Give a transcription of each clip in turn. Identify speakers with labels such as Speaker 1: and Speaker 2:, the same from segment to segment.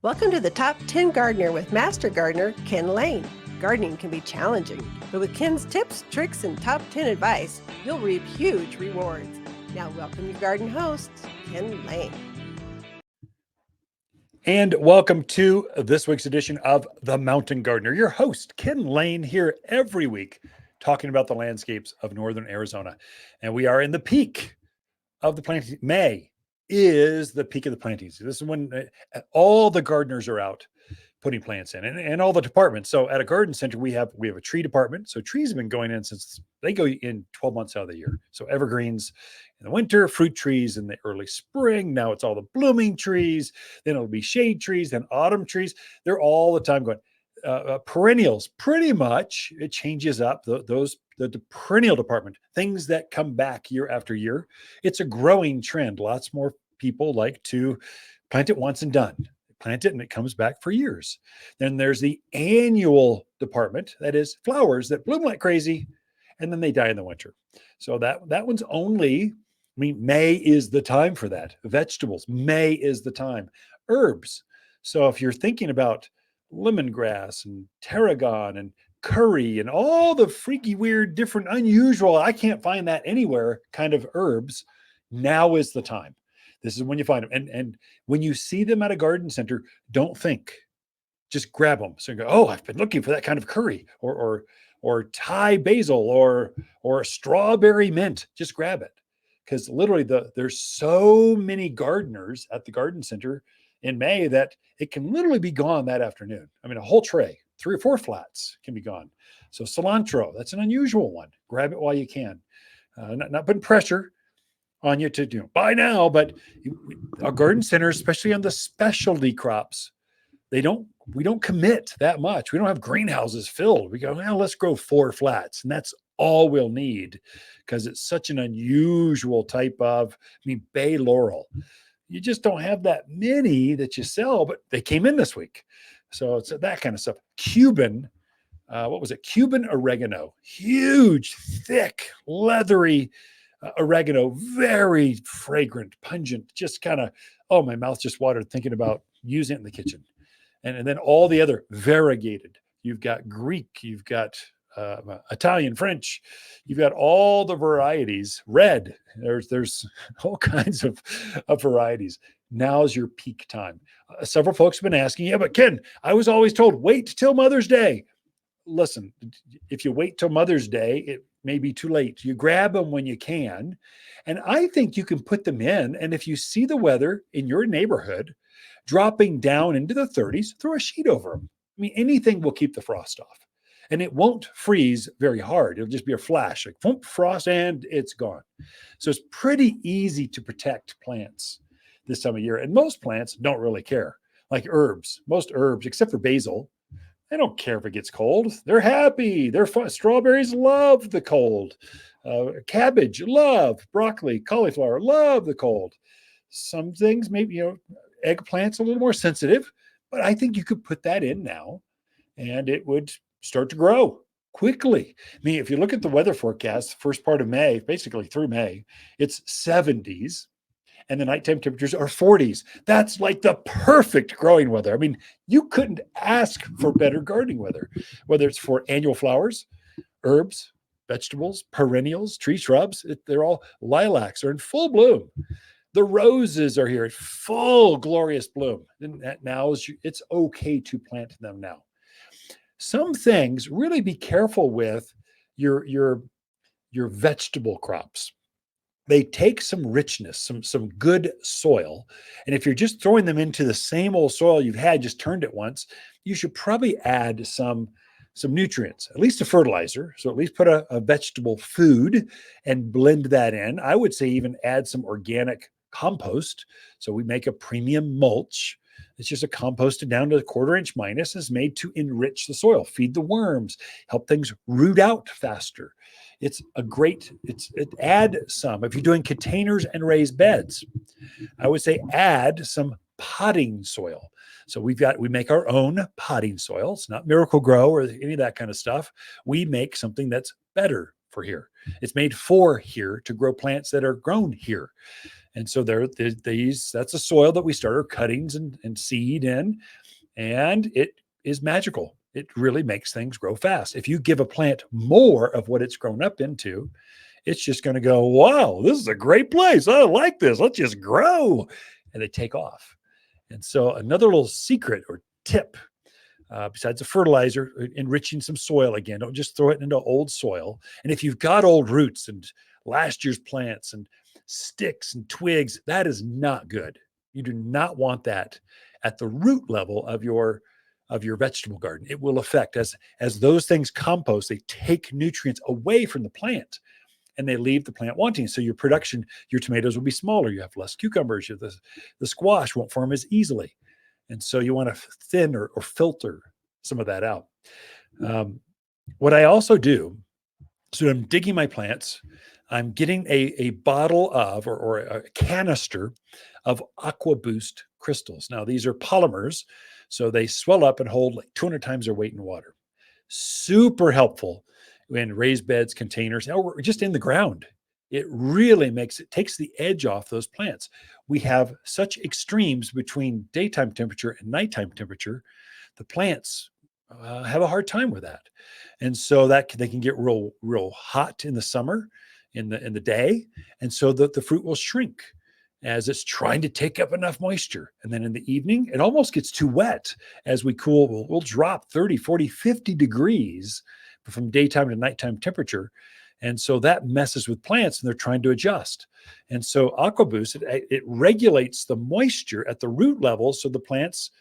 Speaker 1: Welcome to the Top 10 Gardener with Master Gardener Ken Lain. Gardening can be challenging, but with Ken's tips, tricks, and top 10 advice, you'll reap huge rewards. Now, welcome your garden host, Ken Lain.
Speaker 2: And welcome to this week's edition of The Mountain Gardener. Your host, Ken Lain, here every week talking about the landscapes of northern Arizona. And we are in the peak of the planting. May is the peak of the planting season. This is when all the gardeners are out putting plants in, and all the departments. So at a garden center, we have a tree department. So trees have been going in since they go in 12 months out of the year. So evergreens in the winter, fruit trees in the early spring. Now it's all the blooming trees. Then it'll be shade trees, then autumn trees. They're all the time going. Perennials, pretty much, it changes up the perennial department, things that come back year after year. It's a growing trend. Lots more people like to plant it once and done. Plant it and it comes back for years. Then there's the annual department, that is flowers that bloom like crazy and then they die in the winter. So that one's only, May is the time for that. Vegetables, May is the time. Herbs. So if you're thinking about lemongrass and tarragon and curry and all the freaky, weird, different, unusual, I can't find that anywhere kind of herbs, now is the time. This is when you find them. And when you see them at a garden center, don't think, just grab them. So you go, oh, I've been looking for that kind of curry or Thai basil or strawberry mint. Just grab it. Because literally there's so many gardeners at the garden center in May that it can literally be gone that afternoon. A whole tray, 3 or 4 flats can be gone. So cilantro, that's an unusual one. Grab it while you can. Not putting pressure on you to buy now, but our garden centers, especially on the specialty crops, we don't commit that much. We don't have greenhouses filled. We go, well, let's grow 4 flats, and that's all we'll need because it's such an unusual type of, bay laurel. You just don't have that many that you sell, but they came in this week. So it's that kind of stuff. Cuban, Cuban oregano, huge, thick, leathery oregano, very fragrant, pungent, just kind of, oh, my mouth just watered thinking about using it in the kitchen. And then all the other variegated. You've got Greek, you've got Italian, French, you've got all the varieties. Red, there's all kinds of varieties. Now's your peak time. Several folks have been asking, yeah, but Ken, I was always told wait till Mother's Day. Listen, if you wait till Mother's Day, it may be too late. You grab them when you can. And I think you can put them in. And if you see the weather in your neighborhood dropping down into the 30s, throw a sheet over them. Anything will keep the frost off. And it won't freeze very hard. It'll just be a flash, like thump, frost, and it's gone. So it's pretty easy to protect plants this time of year. And most plants don't really care. Like herbs, most herbs, except for basil, they don't care if it gets cold. They're happy. They're fun. Strawberries love the cold. Cabbage, love. Broccoli, cauliflower, love the cold. Some things, maybe, eggplant's a little more sensitive, but I think you could put that in now and it would start to grow quickly. If you look at the weather forecast, first part of May, basically through May, it's 70s. And the nighttime temperatures are 40s. That's like the perfect growing weather. You couldn't ask for better gardening weather, whether it's for annual flowers, herbs, vegetables, perennials, tree shrubs. They're all lilacs are in full bloom. The roses are here at full glorious bloom. And now it's okay to plant them now. Some things really be careful with your vegetable crops. They take some richness, some good soil. And if you're just throwing them into the same old soil you've had, just turned it once, you should probably add some nutrients, at least a fertilizer. So at least put a vegetable food and blend that in. I would say even add some organic compost. So we make a premium mulch. It's just a composted down to a 1/4 inch minus. Is made to enrich the soil, feed the worms, help things root out faster. It add some. If you're doing containers and raised beds, I would say add some potting soil. So we make our own potting soil. It's not Miracle-Gro or any of that kind of stuff. We make something that's better for here. It's made for here to grow plants that are grown here. And so that's a soil that we start our cuttings and seed in, and it is magical. It really makes things grow fast. If you give a plant more of what it's grown up into, it's just going to go, wow, this is a great place. I like this. Let's just grow. And they take off. And so another little secret or tip, besides the fertilizer, enriching some soil again. Don't just throw it into old soil. And if you've got old roots and last year's plants and sticks and twigs, that is not good. You do not want that at the root level of your vegetable garden. It will affect, as those things compost, they take nutrients away from the plant and they leave the plant wanting. So your production, your tomatoes will be smaller. You have less cucumbers. The squash won't form as easily. And so you want to thin or filter some of that out. What I also do, so I'm digging my plants, I'm getting a bottle of, or a canister of Aqua Boost crystals. Now, these are polymers, so they swell up and hold like 200 times their weight in water. Super helpful in raised beds, containers, or just in the ground. It really takes the edge off those plants. We have such extremes between daytime temperature and nighttime temperature. The plants have a hard time with that. And so that they can get real hot in the summer, in the day. And so the fruit will shrink as it's trying to take up enough moisture. And then in the evening, it almost gets too wet. As we cool, we'll drop 30, 40, 50 degrees from daytime to nighttime temperature. And so that messes with plants and they're trying to adjust. And so AquaBoost, it regulates the moisture at the root level. So the plants,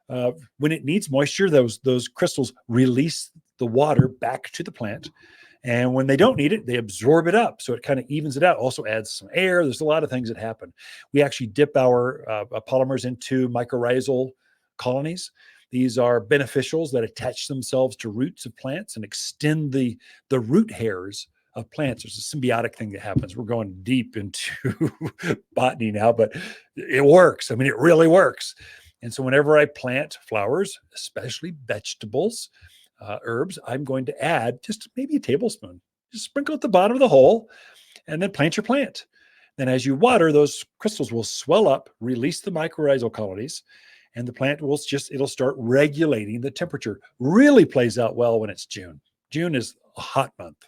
Speaker 2: when it needs moisture, those crystals release the water back to the plant. And when they don't need it, they absorb it up. So it kind of evens it out. Also adds some air. There's a lot of things that happen. We actually dip our polymers into mycorrhizal colonies. These are beneficials that attach themselves to roots of plants and extend the root hairs of plants. There's a symbiotic thing that happens. We're going deep into botany now, but it works. I mean, it really works. And so whenever I plant flowers, especially vegetables, herbs, I'm going to add just maybe a tablespoon. Just sprinkle at the bottom of the hole and then plant your plant. Then as you water, those crystals will swell up, release the mycorrhizal colonies, and the plant it'll start regulating the temperature. Really plays out well when it's June. June is a hot month.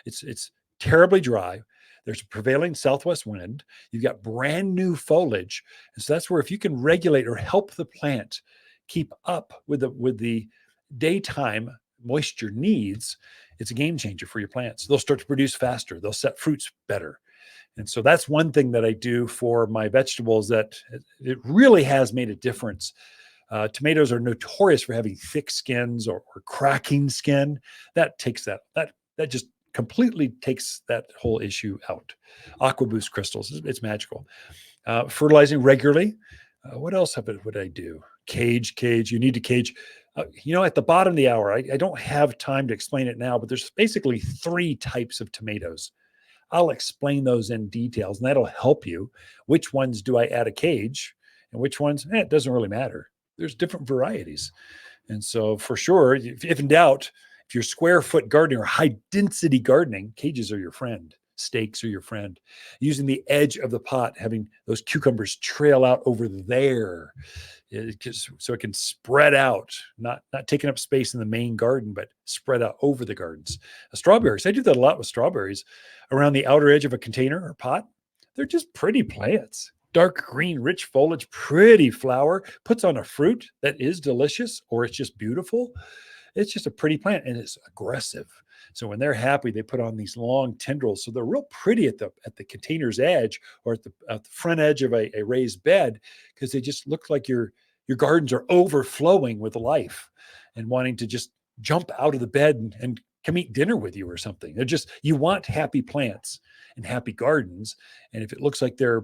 Speaker 2: It's terribly dry. There's a prevailing southwest wind. You've got brand new foliage. And so that's where if you can regulate or help the plant keep up with the daytime moisture needs, it's a game changer for your plants. They'll start to produce faster. They'll set fruits better. And so that's one thing that I do for my vegetables that it really has made a difference. Tomatoes are notorious for having thick skins or cracking skin. That takes that just completely takes that whole issue out. AquaBoost crystals, it's magical. Fertilizing regularly. What else would I do? Cage. You need to cage. At the bottom of the hour, I don't have time to explain it now, but there's basically 3 types of tomatoes. I'll explain those in details, and that'll help you. Which ones do I add a cage, and which ones, it doesn't really matter. There's different varieties. And so for sure, if in doubt, if you're square foot gardening or high density gardening, cages are your friend. Stakes are your friend. Using the edge of the pot, having those cucumbers trail out over there, so it can spread out, not taking up space in the main garden, but spread out over the gardens. Strawberries, I do that a lot with strawberries. Around the outer edge of a container or pot, they're just pretty plants. Dark green, rich foliage, pretty flower, puts on a fruit that is delicious, or it's just beautiful. It's just a pretty plant, and it's aggressive. So when they're happy, they put on these long tendrils. So they're real pretty at the container's edge, or at the front edge of a raised bed, because they just look like your gardens are overflowing with life and wanting to just jump out of the bed and come eat dinner with you or something. You want happy plants and happy gardens. And if it looks like they're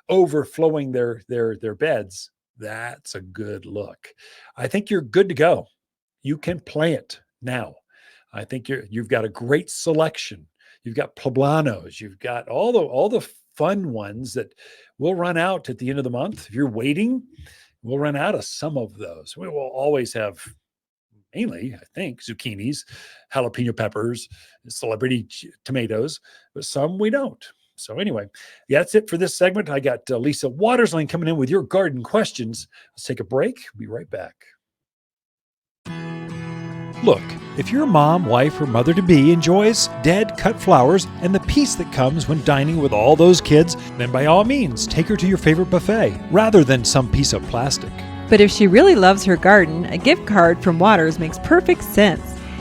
Speaker 2: overflowing their beds, that's a good look. I think you're good to go. You can plant now. I think you've got a great selection. You've got poblanos. You've got all the fun ones that will run out at the end of the month. If you're waiting, we'll run out of some of those. We will always have, mainly, I think, zucchinis, jalapeno peppers, celebrity tomatoes, but some we don't. So anyway, that's it for this segment. I got Lisa Waterslane coming in with your garden questions. Let's take a break. We'll be right back. Look, if your mom, wife, or mother-to-be enjoys dead, cut flowers and the peace that comes when dining with all those kids, then by all means, take her to your favorite buffet, rather than some piece of plastic.
Speaker 3: But if she really loves her garden, a gift card from Waters makes perfect sense.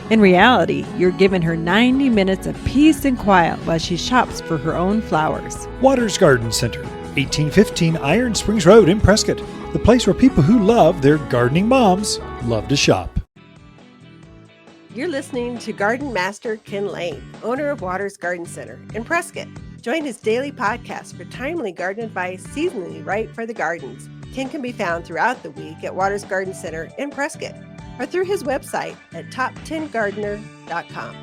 Speaker 3: In reality, you're giving her 90 minutes of peace and quiet while she shops for her own flowers.
Speaker 2: Waters Garden Center, 1815 Iron Springs Road in Prescott, the place where people who love their gardening moms love to shop.
Speaker 1: You're listening to Garden Master Ken Lain, owner of Waters Garden Center in Prescott. Join his daily podcast for timely garden advice seasonally right for the gardens. Ken can be found throughout the week at Waters Garden Center in Prescott or through his website at top10gardener.com.